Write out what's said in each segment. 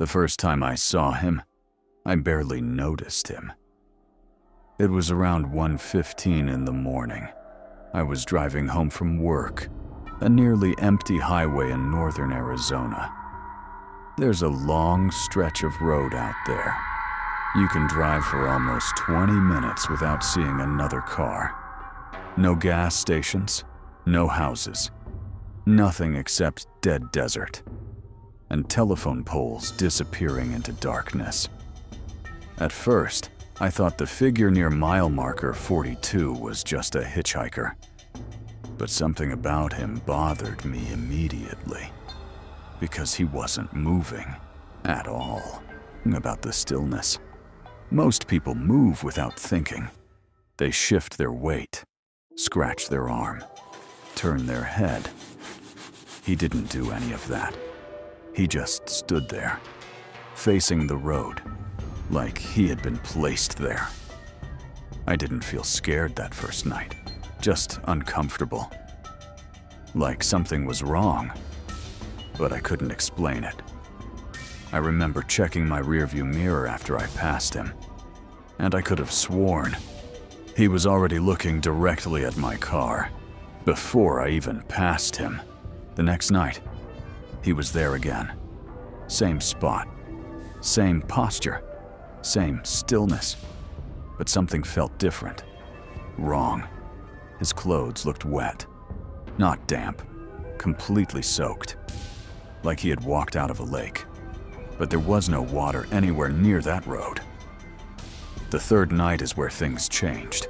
The first time I saw him, I barely noticed him. It was around 1:15 in the morning. I was driving home from work, a nearly empty highway in northern Arizona. There's a long stretch of road out there. You can drive for almost 20 minutes without seeing another car. No gas stations, no houses, nothing except dead desert, and telephone poles disappearing into darkness. At first, I thought the figure near mile marker 42 was just a hitchhiker, but something about him bothered me immediately, because he wasn't moving at all. About the stillness. Most people move without thinking. They shift their weight, scratch their arm, turn their head. He didn't do any of that. He just stood there, facing the road, like he had been placed there. I didn't feel scared that first night, just uncomfortable. Like something was wrong, but I couldn't explain it. I remember checking my rearview mirror after I passed him, and I could have sworn he was already looking directly at my car before I even passed him. The next night, he was there again. Same spot, same posture, same stillness, but something felt different, wrong. His clothes looked wet, not damp, completely soaked, like he had walked out of a lake. But there was no water anywhere near that road. The third night is where things changed.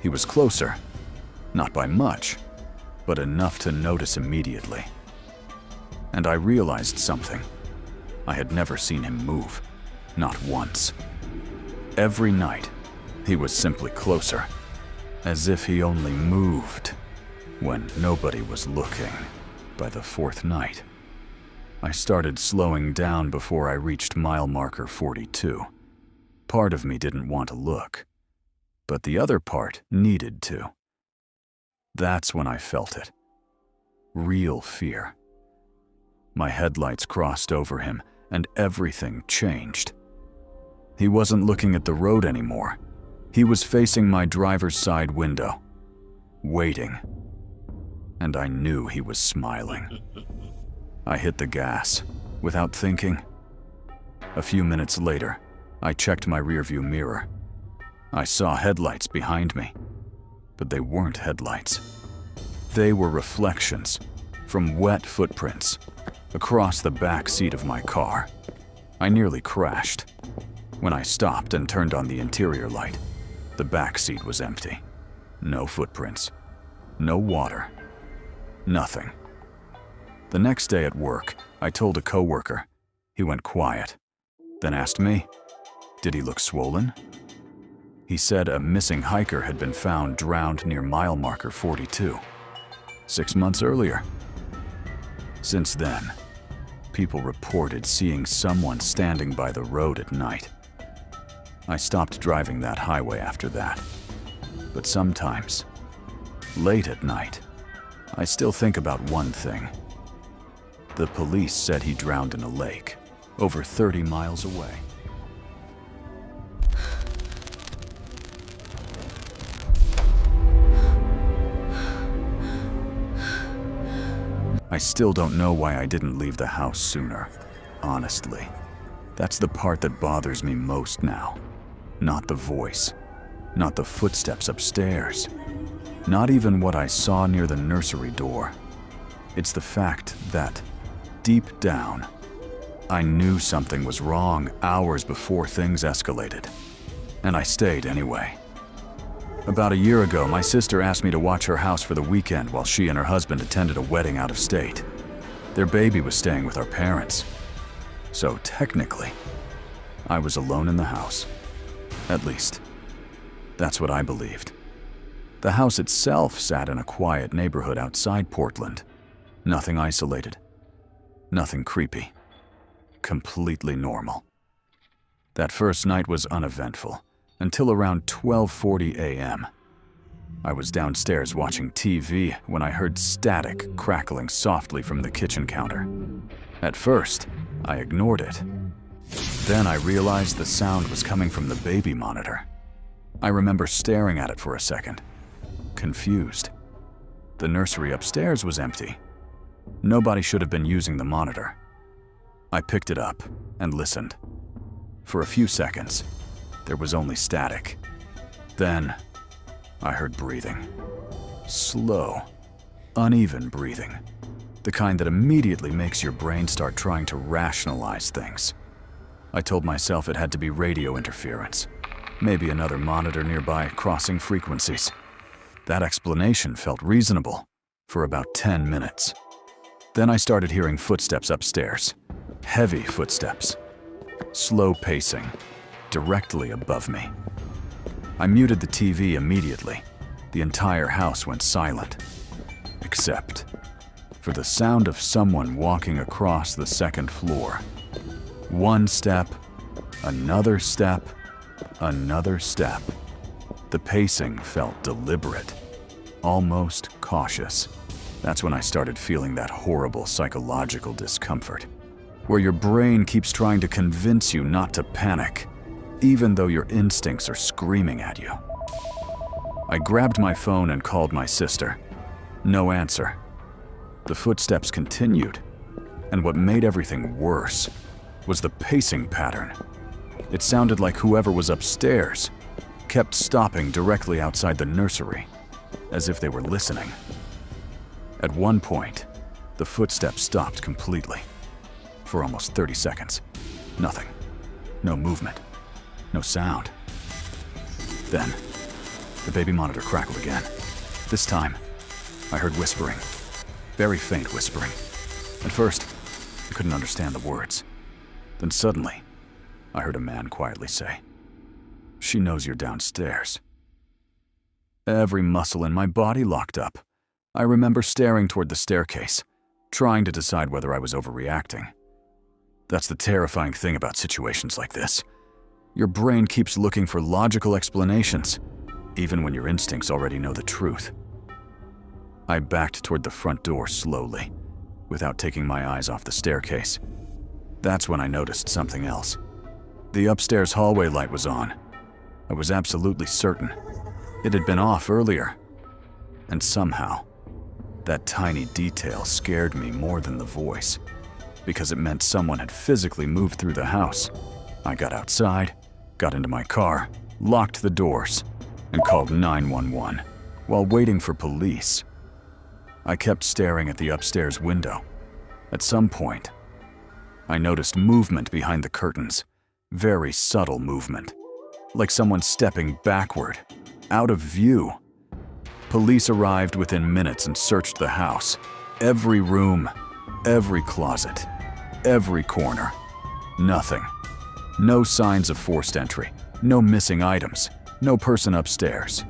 He was closer, not by much, but enough to notice immediately. And I realized something. I had never seen him move, not once. Every night, he was simply closer, as if he only moved when nobody was looking. By the fourth night, I started slowing down before I reached mile marker 42. Part of me didn't want to look, but the other part needed to. That's when I felt it. Real fear. My headlights crossed over him, and everything changed. He wasn't looking at the road anymore. He was facing my driver's side window, waiting. And I knew he was smiling. I hit the gas, without thinking. A few minutes later, I checked my rearview mirror. I saw headlights behind me, but they weren't headlights. They were reflections from wet footprints across the back seat of my car. I nearly crashed. When I stopped and turned on the interior light, the back seat was empty. No footprints, no water, nothing. The next day at work, I told a coworker. He went quiet, then asked me, did he look swollen? He said a missing hiker had been found drowned near mile marker 42, 6 months earlier. Since then, people reported seeing someone standing by the road at night. I stopped driving that highway after that, but sometimes, late at night, I still think about one thing. The police said he drowned in a lake, over 30 miles away. I still don't know why I didn't leave the house sooner, honestly. That's the part that bothers me most now. Not the voice, not the footsteps upstairs, not even what I saw near the nursery door. It's the fact that, deep down, I knew something was wrong hours before things escalated, and I stayed anyway. About a year ago, my sister asked me to watch her house for the weekend while she and her husband attended a wedding out of state. Their baby was staying with our parents. So technically, I was alone in the house. At least, that's what I believed. The house itself sat in a quiet neighborhood outside Portland. Nothing isolated. Nothing creepy. Completely normal. That first night was uneventful, until around 12:40 a.m. I was downstairs watching TV when I heard static crackling softly from the kitchen counter. At first, I ignored it, Then I realized the sound was coming from the baby monitor. I remember staring at it for a second, confused. The nursery upstairs was empty. Nobody should have been using the monitor. I picked it up and listened. For a few seconds, there was only static. Then, I heard breathing. Slow, uneven breathing. The kind that immediately makes your brain start trying to rationalize things. I told myself it had to be radio interference. Maybe another monitor nearby crossing frequencies. That explanation felt reasonable for about 10 minutes. Then I started hearing footsteps upstairs. Heavy footsteps. Slow pacing, directly above me. I muted the TV immediately. The entire house went silent. Except for the sound of someone walking across the second floor. One step, another step, another step. The pacing felt deliberate, almost cautious. That's when I started feeling that horrible psychological discomfort, where your brain keeps trying to convince you not to panic, even though your instincts are screaming at you. I grabbed my phone and called my sister. No answer. The footsteps continued, and what made everything worse was the pacing pattern. It sounded like whoever was upstairs kept stopping directly outside the nursery, as if they were listening. At one point, the footsteps stopped completely. For almost 30 seconds. Nothing. No movement. No sound. Then, the baby monitor crackled again. This time, I heard whispering. Very faint whispering. At first, I couldn't understand the words. Then suddenly, I heard a man quietly say, "She knows you're downstairs." Every muscle in my body locked up. I remember staring toward the staircase, trying to decide whether I was overreacting. That's the terrifying thing about situations like this. Your brain keeps looking for logical explanations, even when your instincts already know the truth. I backed toward the front door slowly, without taking my eyes off the staircase. That's when I noticed something else. The upstairs hallway light was on. I was absolutely certain. It had been off earlier. And somehow, that tiny detail scared me more than the voice, because it meant someone had physically moved through the house. I got outside, got into my car, locked the doors, and called 911 while waiting for police. I kept staring at the upstairs window. At some point, I noticed movement behind the curtains. Very subtle movement, like someone stepping backward, out of view. Police arrived within minutes and searched the house. Every room, every closet, every corner. Nothing. No signs of forced entry. No missing items. No person upstairs.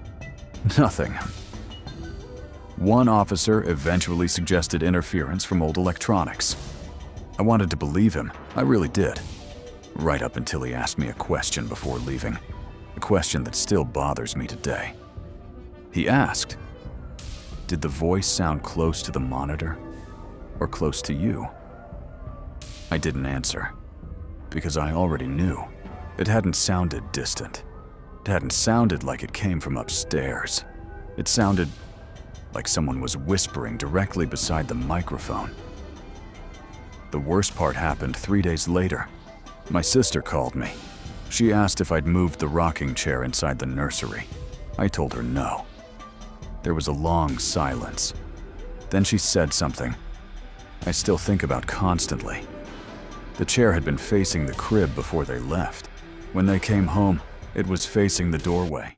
Nothing. One officer eventually suggested interference from old electronics. I wanted to believe him. I really did. Right up until he asked me a question before leaving. A question that still bothers me today. He asked, "Did the voice sound close to the monitor or close to you?" I didn't answer, because I already knew. It hadn't sounded distant. It hadn't sounded like it came from upstairs. It sounded like someone was whispering directly beside the microphone. The worst part happened 3 days later. My sister called me. She asked if I'd moved the rocking chair inside the nursery. I told her no. There was a long silence. Then she said something I still think about constantly. The chair had been facing the crib before they left. When they came home, it was facing the doorway.